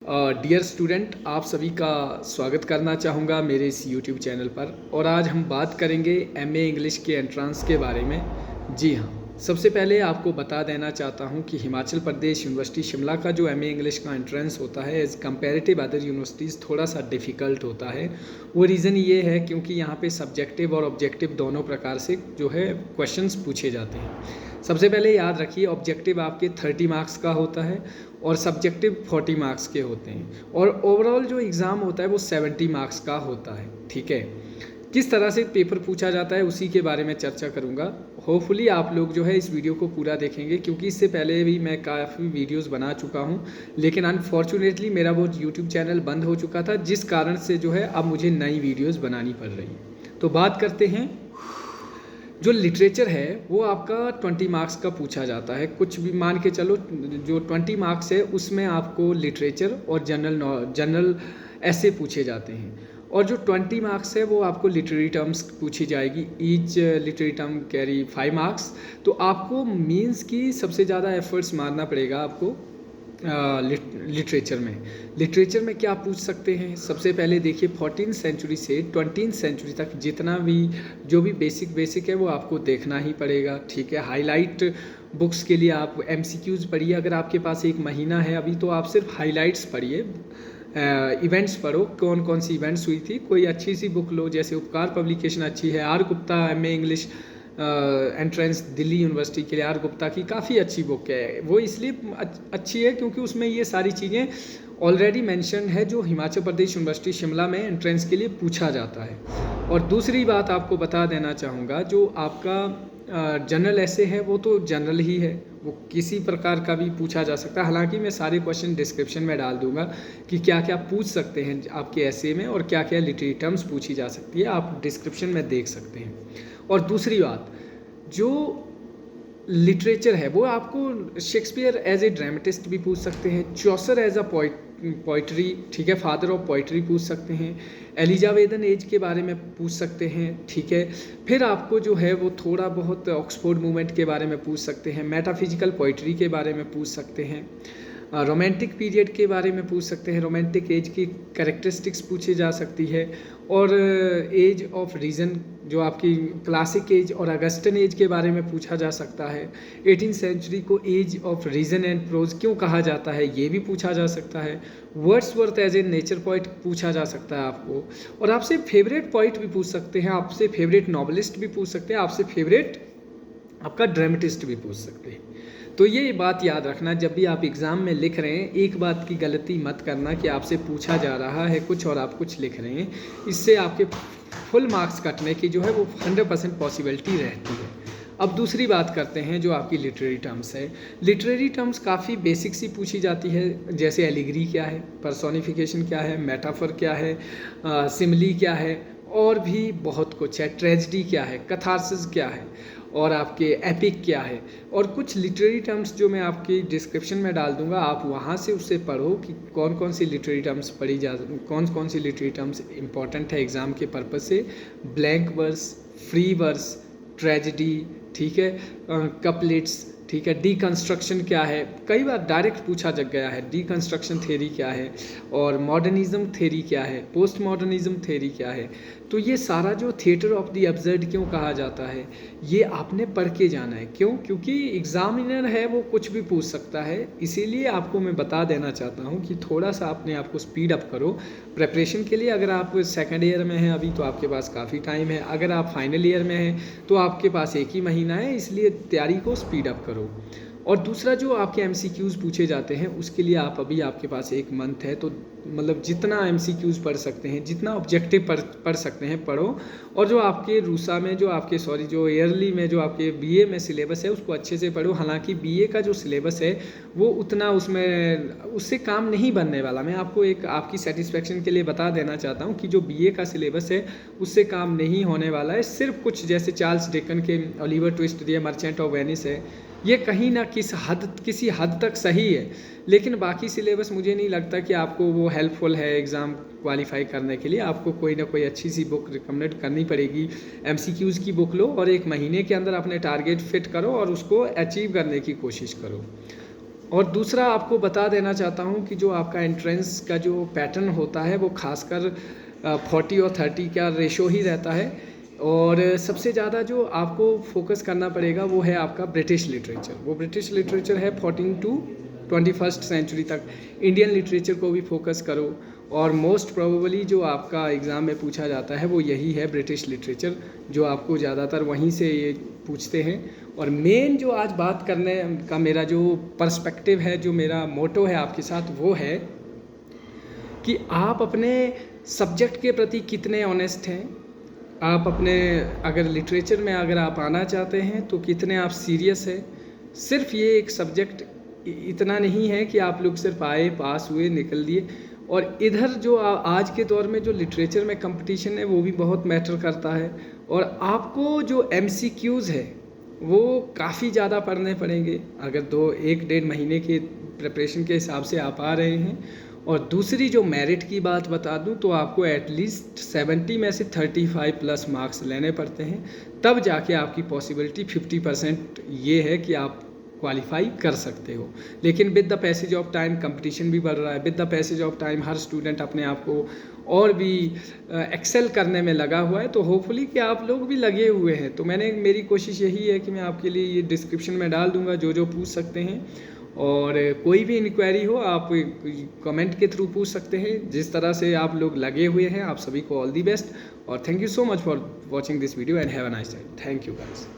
Dear student, आप सभी का स्वागत करना चाहूँगा मेरे इस यूट्यूब चैनल पर। और आज हम बात करेंगे एमए इंग्लिश के एंट्रेंस के बारे में। जी हाँ, सबसे पहले आपको बता देना चाहता हूँ कि हिमाचल प्रदेश यूनिवर्सिटी शिमला का जो एमए इंग्लिश का एंट्रेंस होता है एज़ कंपेरेटिव अदर यूनिवर्सिटीज़ थोड़ा सा डिफ़िकल्ट होता है। वो रीज़न ये है क्योंकि यहाँ पे सब्जेक्टिव और ऑब्जेक्टिव दोनों प्रकार से जो है क्वेश्चंस पूछे जाते हैं। सबसे पहले याद रखिए, ऑब्जेक्टिव आपके 30 मार्क्स का होता है और सब्जेक्टिव 40 मार्क्स के होते हैं, और ओवरऑल जो एग्ज़ाम होता है वो 70 मार्क्स का होता है। ठीक है, किस तरह से पेपर पूछा जाता है उसी के बारे में चर्चा करूंगा। होपफुली आप लोग जो है इस वीडियो को पूरा देखेंगे, क्योंकि इससे पहले भी मैं काफ़ी वीडियोस बना चुका हूं, लेकिन अनफॉर्चुनेटली मेरा वो यूट्यूब चैनल बंद हो चुका था, जिस कारण से जो है अब मुझे नई वीडियोस बनानी पड़ रही है। तो बात करते हैं, जो लिटरेचर है वो आपका 20 मार्क्स का पूछा जाता है। कुछ भी मान के चलो, जो 20 मार्क्स है उसमें आपको लिटरेचर और जनरल ऐसे पूछे जाते हैं। और जो 20 मार्क्स है वो आपको लिटरेरी टर्म्स पूछी जाएगी। Each literary term carry 5 marks. तो आपको मीन्स की सबसे ज़्यादा एफर्ट्स मारना पड़ेगा आपको लिटरेचर में क्या पूछ सकते हैं। सबसे पहले देखिए, 14th सेंचुरी से 20th सेंचुरी तक जितना भी जो भी बेसिक है वो आपको देखना ही पड़ेगा। ठीक है, हाईलाइट बुक्स के लिए आप एमसीक्यूज़ पढ़िए। अगर आपके पास एक महीना है अभी, तो आप सिर्फ हाईलाइट्स पढ़िए, इवेंट्स पढ़ो, कौन कौन सी इवेंट्स हुई थी। कोई अच्छी सी बुक लो, जैसे उपकार पब्लिकेशन अच्छी है, R Gupta MA English entrance Delhi university के लिए, आर गुप्ता की काफ़ी अच्छी बुक है। वो इसलिए अच्छी है क्योंकि उसमें ये सारी चीज़ें ऑलरेडी मेंशन है जो हिमाचल प्रदेश यूनिवर्सिटी शिमला में एंट्रेंस के लिए पूछा जाता है। और दूसरी बात आपको बता देना चाहूँगा, जो आपका जनरल ऐसे है वो तो जनरल ही है, वो किसी प्रकार का भी पूछा जा सकता है। हालांकि मैं सारे क्वेश्चन डिस्क्रिप्शन में डाल दूंगा कि क्या क्या पूछ सकते हैं आपके ऐसे में, और क्या क्या लिटरेरी टर्म्स पूछी जा सकती है, आप डिस्क्रिप्शन में देख सकते हैं। और दूसरी बात, जो लिटरेचर है वो आपको शेक्सपियर एज ए ड्रामेटिस्ट भी पूछ सकते हैं, चौसर एज अ पोइट्री, ठीक है, फादर ऑफ पोइट्री पूछ सकते हैं, एलिजाबेथन एज के बारे में पूछ सकते हैं। ठीक है, फिर आपको जो है वो थोड़ा बहुत ऑक्सफोर्ड मूवमेंट के बारे में पूछ सकते हैं, मेटाफिजिकल पोइट्री के बारे में पूछ सकते हैं, रोमांटिक पीरियड के बारे में पूछ सकते हैं, रोमांटिक एज की कैरेक्टरिस्टिक्स पूछी जा सकती है, और एज ऑफ रीज़न जो आपकी क्लासिक एज और अगस्टन एज के बारे में पूछा जा सकता है। 18th सेंचुरी को age of reason and prose क्यों कहा जाता है ये भी पूछा जा सकता है। Wordsworth as a nature poet पूछा जा सकता है आपको, और आपसे फेवरेट पोइट भी पूछ सकते हैं, आपसे फेवरेट नॉवलिस्ट भी पूछ सकते हैं, आपसे फेवरेट आपका ड्रामेटिस्ट भी पूछ सकते हैं। तो ये बात याद रखना, जब भी आप एग्ज़ाम में लिख रहे हैं एक बात की गलती मत करना कि आपसे पूछा जा रहा है कुछ और आप कुछ लिख रहे हैं। इससे आपके फुल मार्क्स कटने की जो है वो 100% पॉसिबिलिटी रहती है। अब दूसरी बात करते हैं, जो आपकी लिटरेरी टर्म्स है। लिटरेरी टर्म्स काफ़ी बेसिक सी पूछी जाती है, जैसे एलिगरी क्या है, पर्सोनिफिकेशन क्या है, मेटाफर क्या है, सिमिली क्या है, और भी बहुत कुछ है, ट्रेजेडी क्या है, कथारसिस क्या है, और आपके एपिक क्या है। और कुछ लिटरेरी टर्म्स जो मैं आपकी डिस्क्रिप्शन में डाल दूंगा, आप वहाँ से उससे पढ़ो कि कौन कौन सी लिटरेरी टर्म्स पढ़ी जा, कौन कौन सी लिटरेरी टर्म्स इंपॉर्टेंट है एग्ज़ाम के पर्पज़ से। Blank verse, free verse, tragedy, ठीक है, कपलेट्स, ठीक है, डीकंस्ट्रक्शन क्या है, कई बार डायरेक्ट पूछा जा गया है, डीकंस्ट्रक्शन थ्योरी क्या है, और मॉडर्निज्म थ्योरी क्या है, पोस्ट मॉडर्निज्म थ्योरी क्या है। तो ये सारा जो थिएटर ऑफ द अब्सर्ड क्यों कहा जाता है, ये आपने पढ़ के जाना है। क्यों? क्योंकि एग्जामिनर है वो कुछ भी पूछ सकता है, इसीलिए आपको मैं बता देना चाहता हूँ कि थोड़ा सा अपने आप को स्पीड अप करो प्रिपरेशन के लिए। अगर आप सेकेंड ईयर में हैं अभी तो आपके पास काफ़ी टाइम है, अगर आप फाइनल ईयर में हैं तो आपके पास एक ही महीना है, इसलिए तैयारी को स्पीड अप करो। और दूसरा, जो आपके एमसीक्यूज़ पूछे जाते हैं उसके लिए आप अभी आपके पास एक मंथ है, तो मतलब जितना एमसीक्यूज़ पढ़ सकते हैं, जितना ऑब्जेक्टिव पढ़ सकते हैं पढ़ो। और जो आपके रूसा में जो ईयरली में जो आपके बीए में सिलेबस है उसको अच्छे से पढ़ो। हालांकि बीए का जो सिलेबस है वो उतना उससे काम नहीं बनने वाला। मैं आपको एक आपकी सेटिस्फेक्शन के लिए बता देना चाहता हूँ कि जो बीए का सिलेबस है उससे काम नहीं होने वाला है। सिर्फ कुछ जैसे चार्ल्स डिकन के Oliver twist, the merchant of Venice है, ये कहीं ना किसी हद तक सही है, लेकिन बाकी सिलेबस मुझे नहीं लगता कि आपको वो हेल्पफुल है एग्ज़ाम क्वालिफाई करने के लिए। आपको कोई ना कोई अच्छी सी बुक रिकमेंड करनी पड़ेगी। एमसीक्यूज़ की बुक लो और एक महीने के अंदर अपने टारगेट फिट करो और उसको अचीव करने की कोशिश करो। और दूसरा आपको बता देना चाहता हूँ कि जो आपका एंट्रेंस का जो पैटर्न होता है वो खासकर 40 और 30 का रेशो ही रहता है। और सबसे ज़्यादा जो आपको फोकस करना पड़ेगा वो है आपका ब्रिटिश लिटरेचर। वो ब्रिटिश लिटरेचर है 14 टू 21st सेंचुरी तक। इंडियन लिटरेचर को भी फोकस करो, और मोस्ट प्रोबेबली जो आपका एग्ज़ाम में पूछा जाता है वो यही है, ब्रिटिश लिटरेचर, जो आपको ज़्यादातर वहीं से ये पूछते हैं। और मेन जो आज बात करने का मेरा जो पर्सपेक्टिव है, जो मेरा मोटो है आपके साथ, वो है कि आप अपने सब्जेक्ट के प्रति कितने ऑनेस्ट हैं। आप अपने अगर लिटरेचर में अगर आप आना चाहते हैं तो कितने आप सीरियस हैं। सिर्फ ये एक सब्जेक्ट इतना नहीं है कि आप लोग सिर्फ आए, पास हुए, निकल दिए। और इधर जो आज के दौर में जो लिटरेचर में कंपटीशन है वो भी बहुत मैटर करता है। और आपको जो MCQs है वो काफ़ी ज़्यादा पढ़ने पड़ेंगे अगर 1-1.5 महीने के प्रिपरेशन के हिसाब से आप आ रहे हैं। और दूसरी जो मेरिट की बात बता दूं तो आपको एटलीस्ट 70 में से 35 प्लस मार्क्स लेने पड़ते हैं, तब जाके आपकी पॉसिबिलिटी 50% ये है कि आप क्वालिफाई कर सकते हो। लेकिन with the passage of time competition भी बढ़ रहा है। With the passage of time her student अपने आप को और भी एक्सेल करने में लगा हुआ है, तो होपफुली कि आप लोग भी लगे हुए हैं। तो मेरी कोशिश यही है कि मैं आपके लिए ये डिस्क्रिप्शन में डाल दूंगा जो पूछ सकते हैं। और कोई भी इंक्वायरी हो आप कमेंट के थ्रू पूछ सकते हैं। जिस तरह से आप लोग लगे हुए हैं, आप सभी को ऑल दी बेस्ट, और thank you so much for watching this video and have a nice day. Thank you guys.